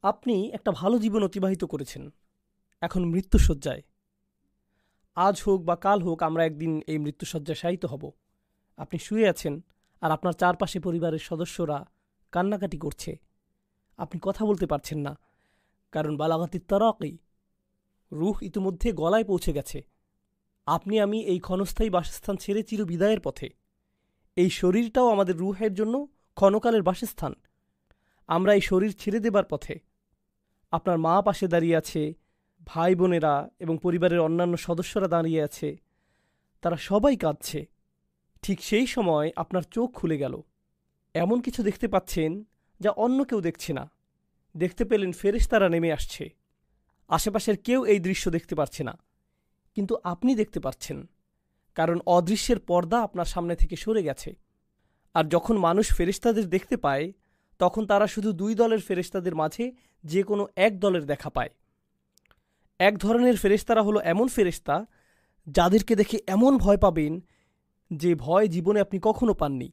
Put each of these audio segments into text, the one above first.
আপনি একটা ভালো জীবন অতিবাহিত করেছেন, এখন মৃত্যুশয্যায়। আজ হোক বা কাল হোক আমরা একদিন এই মৃত্যুশয্যায় শায়িত হব। আপনি শুয়ে আছেন আর আপনার চারপাশে পরিবারের সদস্যরা কান্নাকাটি করছে। আপনি কথা বলতে পারছেন না, কারণ বালাগাতি তারাকি, রূহ ইতিমধ্যে গলায় পৌঁছে গেছে। আপনি আমি এই ক্ষণস্থায়ী বাসস্থান ছেড়ে চিরবিদায়ের পথে। এই শরীরটাও আমাদের রূহের জন্য ক্ষণকালের বাসস্থান। আমরা এই শরীর ছেড়ে দেবার পথে। আপনার মা পাশে দাঁড়িয়ে আছে, ভাই বোনেরা এবং পরিবারের অন্যান্য সদস্যরা দাঁড়িয়ে আছে, তারা সবাই কাঁদছে। ঠিক সেই সময় আপনার চোখ খুলে গেল। এমন কিছু দেখতে পাচ্ছেন যা অন্য কেউ দেখছে না। দেখতে পেলেন ফেরেশতারা নেমে আসছে। আশেপাশের কেউ এই দৃশ্য দেখতে পারছে না, কিন্তু আপনি দেখতে পাচ্ছেন, কারণ অদৃশ্যের পর্দা আপনার সামনে থেকে সরে গেছে। আর যখন মানুষ ফেরেশতাদের দেখতে পায়, তখন তারা শুধু দুই দলের ফেরেশতাদের মাঝে যে কোনো এক দলের দেখা পায়। এক ধরনের ফেরেশতারা হলো এমন ফেরেশতা যাদেরকে দেখে এমন ভয় পাবেন যে ভয় জীবনে আপনি কখনো পাননি।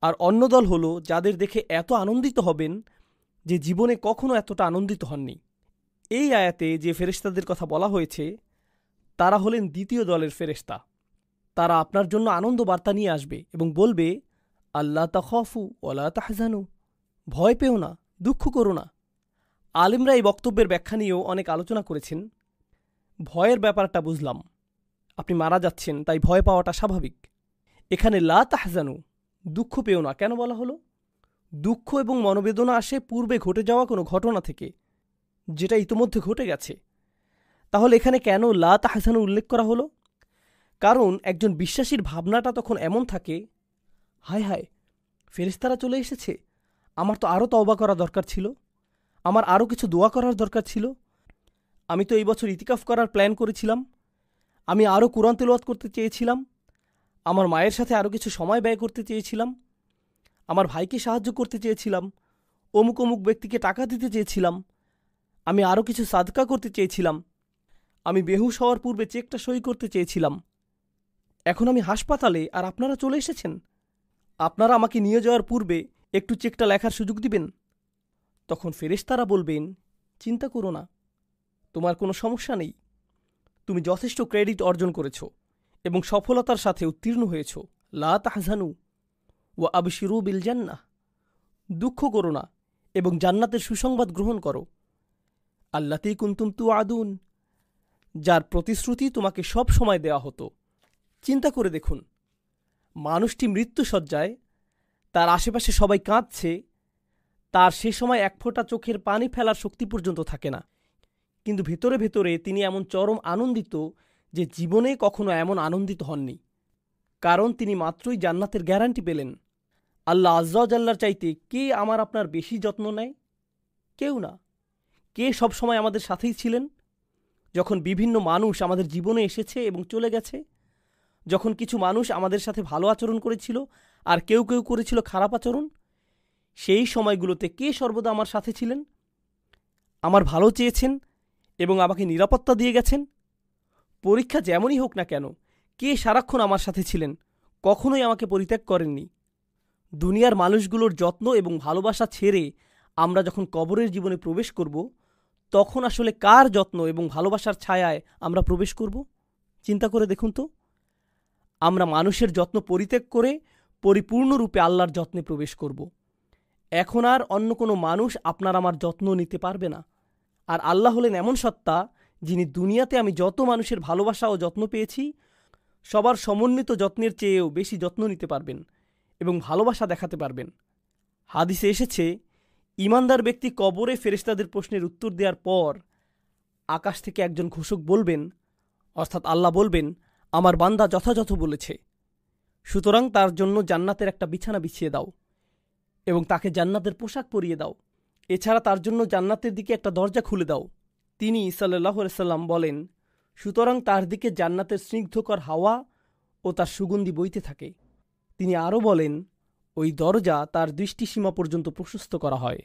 আর অন্য দল হলো যাদের দেখে এত আনন্দিত হবেন যে জীবনে কখনো এতটা আনন্দিত হননি। এই আয়াতে যে ফেরেশতাদের কথা বলা হয়েছে তারা হলেন দ্বিতীয় দলের ফেরেশতা। তারা আপনার জন্য আনন্দ বার্তা নিয়ে আসবে এবং বলবে, আল্লাহ তাখাফু ওয়ালা তাহজানু, ভয় পেও না, দুঃখ করো না। আলেমরা এই বক্তব্যের ব্যাখ্যা নিয়েও অনেক আলোচনা করেছেন। ভয়ের ব্যাপারটা বুঝলাম, আপনি মারা যাচ্ছেন তাই ভয় পাওয়াটা স্বাভাবিক। এখানে লা তাহজানু, দুঃখ পেও না কেন বলা হলো? দুঃখ এবং মনোবেদনা আসে পূর্বে ঘটে যাওয়া কোনো ঘটনা থেকে, যেটা ইতোমধ্যে ঘটে গেছে। তাহলে এখানে কেন লা তাহজানু উল্লেখ করা হলো? কারণ একজন বিশ্বাসীর ভাবনাটা তখন এমন থাকে, হায় হায়, ফেরেশতারা চলে এসেছে, আমার তো আরও তওবা করা দরকার ছিল, আমার আরও কিছু দোয়া করার দরকার ছিল, আমি তো এই বছর ইতিকাফ করার প্ল্যান করেছিলাম, আমি আরও কুরআন তেলাওয়াত করতে চেয়েছিলাম, আমার মায়ের সাথে আরও কিছু সময় ব্যয় করতে চেয়েছিলাম, আমার ভাইকে সাহায্য করতে চেয়েছিলাম, অমুক অমুক ব্যক্তিকে টাকা দিতে চেয়েছিলাম, আমি আরও কিছু সাদকা করতে চেয়েছিলাম, আমি বেহুশ হওয়ার পূর্বে চেকটা সই করতে চেয়েছিলাম। এখন আমি হাসপাতালে আর আপনারা চলে এসেছেন। আপনারা আমাকে নিয়ে যাওয়ার পূর্বে একটু চেকটা লেখার সুযোগ দিবেন। তখন ফেরেশতারা বলবেন, চিন্তা করো না, তোমার কোনো সমস্যা নেই, তুমি যথেষ্ট ক্রেডিট অর্জন করেছ এবং সফলতার সাথে উত্তীর্ণ হয়েছ। লা তাহজানু ওয়া আবশিরু বিল জান্নাহ, দুঃখ করো না এবং জান্নাতের সুসংবাদ গ্রহণ করো। আল্লাতী কুনতুম তুআদুন, যার প্রতিশ্রুতি তোমাকে সব সময় দেওয়া হতো। চিন্তা করে দেখুন, মানুষটি মৃত্যুশয্যায়, তার আশেপাশে সবাই কাঁদছে, তার সে সময় এক ফোঁটা চোখের পানি ফেলার শক্তি পর্যন্ত থাকে না, কিন্তু ভেতরে ভেতরে তিনি এমন চরম আনন্দিত যে জীবনে কখনো এমন আনন্দিত হননি। কারণ তিনি মাত্রই জান্নাতের গ্যারান্টি পেলেন। আল্লাহ আজ্জা ওয়া জাল্লার চাইতে কে আমার আপনার বেশি যত্ন নেয়? কেউ না। কে সবসময় আমাদের সাথেই ছিলেন? যখন বিভিন্ন মানুষ আমাদের জীবনে এসেছে এবং চলে গেছে, যখন কিছু মানুষ আমাদের সাথে ভালো আচরণ করেছিল আর কেউ কেউ করেছিল খারাপ আচরণ, সেই সময়গুলোতে কে সর্বদা আমার সাথে ছিলেন, আমার ভালো চেয়েছেন এবং আমাকে নিরাপত্তা দিয়ে গেছেন? পরীক্ষা যেমনই হোক না কেন, কে সারাক্ষণ আমার সাথে ছিলেন, কখনোই আমাকে পরিত্যাগ করেননি? দুনিয়ার মানুষগুলোর যত্ন এবং ভালোবাসা ছেড়ে আমরা যখন কবরের জীবনে প্রবেশ করব, তখন আসলে কার যত্ন এবং ভালোবাসার ছায়ায় আমরা প্রবেশ করব? চিন্তা করে দেখুন তো। আমরা মানুষের যত্ন পরিত্যাগ করে পরিপূর্ণরূপে আল্লাহর যত্নে প্রবেশ করব। এখন আর অন্য কোনো মানুষ আপনার আমার যত্ন নিতে পারবে না। আর আল্লাহ হলেন এমন সত্তা, যিনি দুনিয়াতে আমি যত মানুষের ভালোবাসা ও যত্ন পেয়েছি, সবার সমন্বিত যত্নের চেয়েও বেশি যত্ন নিতে পারবেন এবং ভালোবাসা দেখাতে পারবেন। হাদিসে এসেছে, ঈমানদার ব্যক্তি কবরে ফেরেশতাদের প্রশ্নের উত্তর দেওয়ার পর আকাশ থেকে একজন ঘোষক বলবেন, অর্থাৎ আল্লাহ বলবেন, আমার বান্দা যথাযথ বলেছে, সুতরাং তার জন্য জান্নাতের একটা বিছানা বিছিয়ে দাও এবং তাকে জান্নাতের পোশাক পরিয়ে দাও। এছাড়া তার জন্য জান্নাতের দিকে একটা দরজা খুলে দাও। তিনি সাল্লাল্লাহু আলাইহি সাল্লাম বলেন, সুতরাং তার দিকে জান্নাতের স্নিগ্ধকর হাওয়া ও তার সুগন্ধি বইতে থাকে। তিনি আরও বলেন, ওই দরজা তার দৃষ্টিসীমা পর্যন্ত প্রশস্ত করা হয়।